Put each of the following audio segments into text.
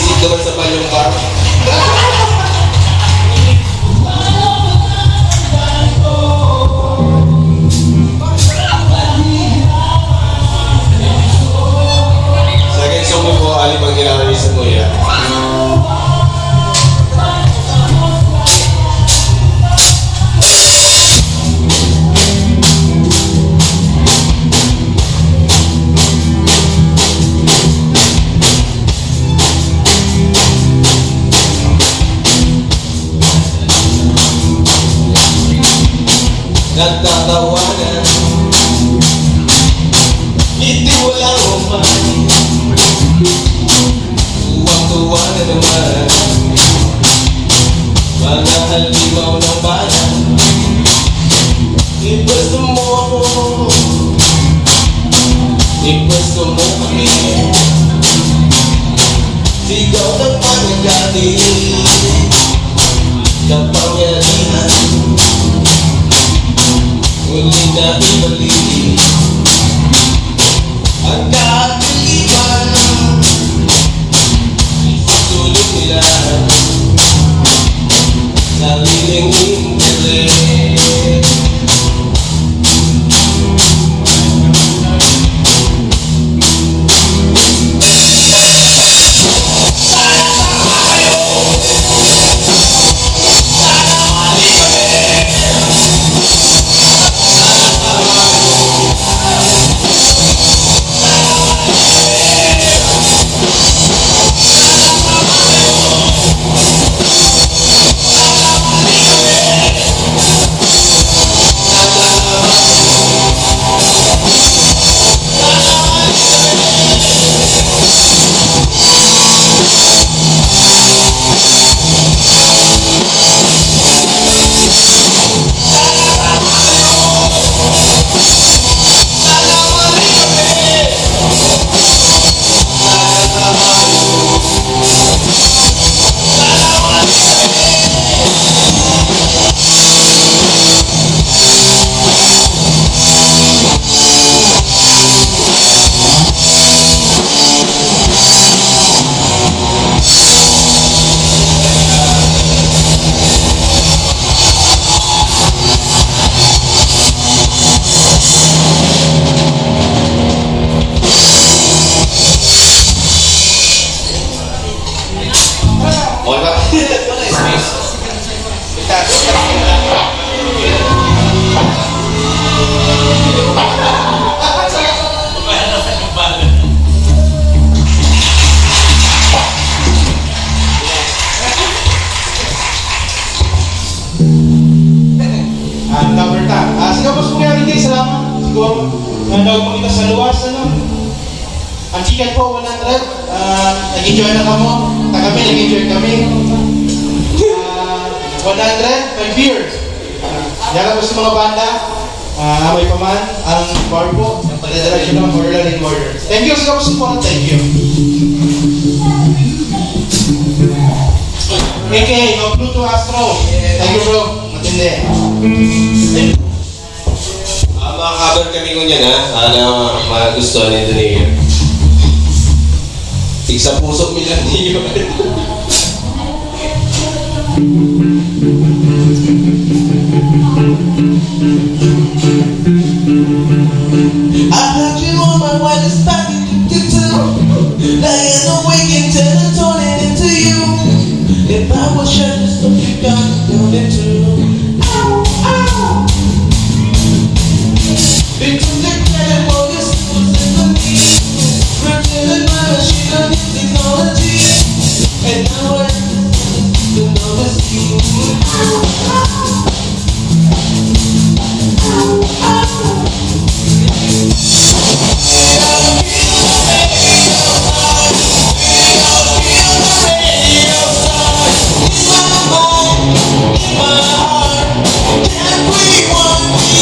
Visit naman sa Balyong Bar. Second song mo po, Ali pang ginaramisan mo yan. Nagtatawanan, hindi walang umay. Tuwang-tuwa na naman, mga halimaw ng bayan. Ipwesto mo ako, ipwesto mo kami. Sigaw ng panagati, kapangyarihan muli na ibalik ang kaagaliban. Isusulong nila sariling interes. Nandang kita sa luwas, ang chicken po, 100. Nag-enjoy na kamo. Kami, nag-enjoy kami. 100, my beers. Yan po sa mga banda. May paman, ang bar po. Pag-direction ng Borderland in Border. Thank you sa support. Thank you. AK, no Pluto Astro. Thank you bro. Matindi. Makakabar kami ko niyan ha. Sana magustuhan nito ni Tigsa pusok milan niyo. I heard you on my wireless back in lying awake until I turn it into you. If I was sure the stuff you got down into. Because the credit for this was in the need. Pretending my machine on new technology. And now we're the novice scheme. Everyone, we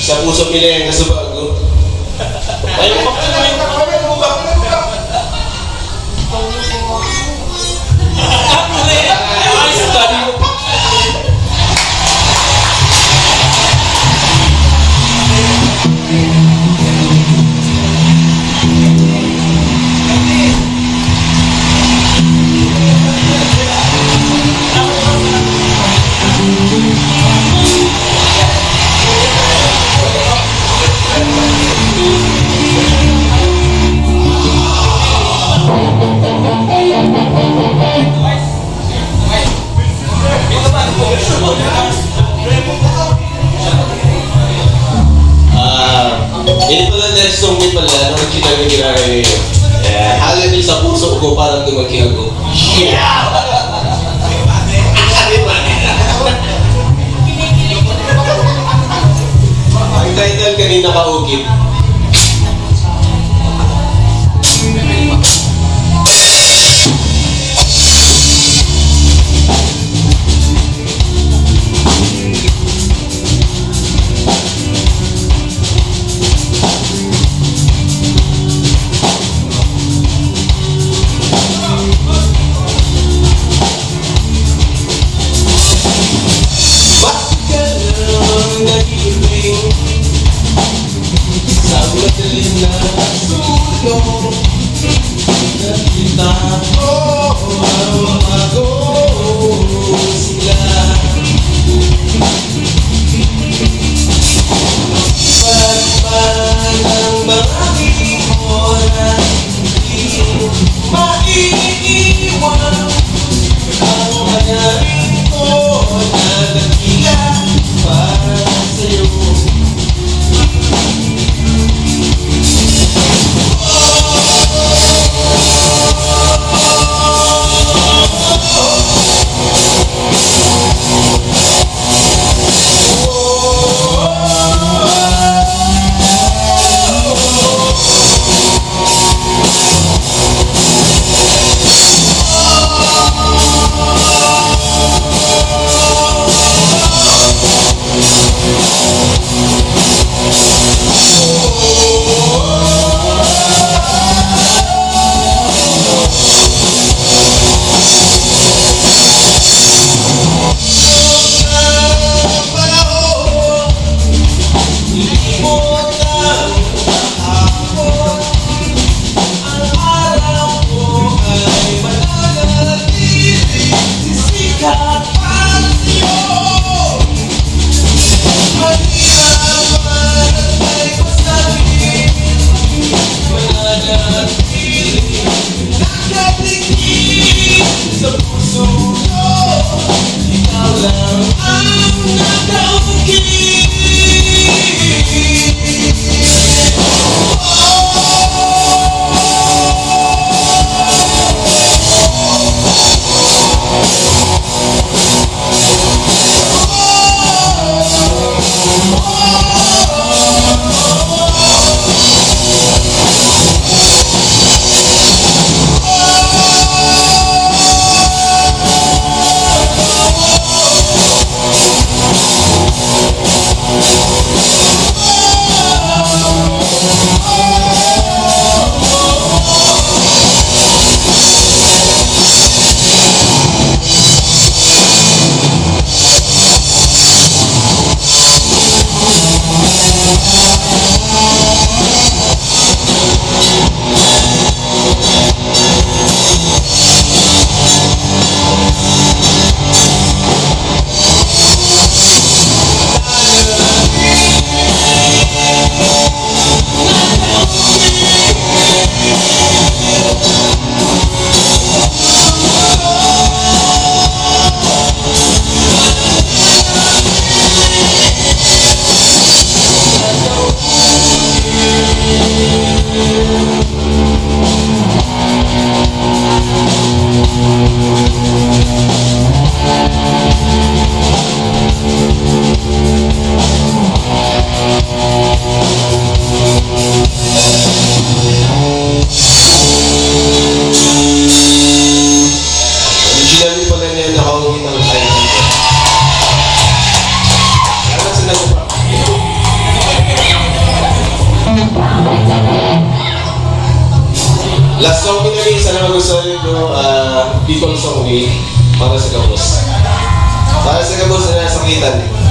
Sa puso nila yung kasubago. Ayun pa pala yung ini pala next song ni pala nung kita kay halin din sa puso ko parang dumaki ako. Yeah! Ang title kanina kaukit. Oh Last song pinili, sana magustuhan nito, People Song Week, para sa kabos. Para sa kabos na nasakitan.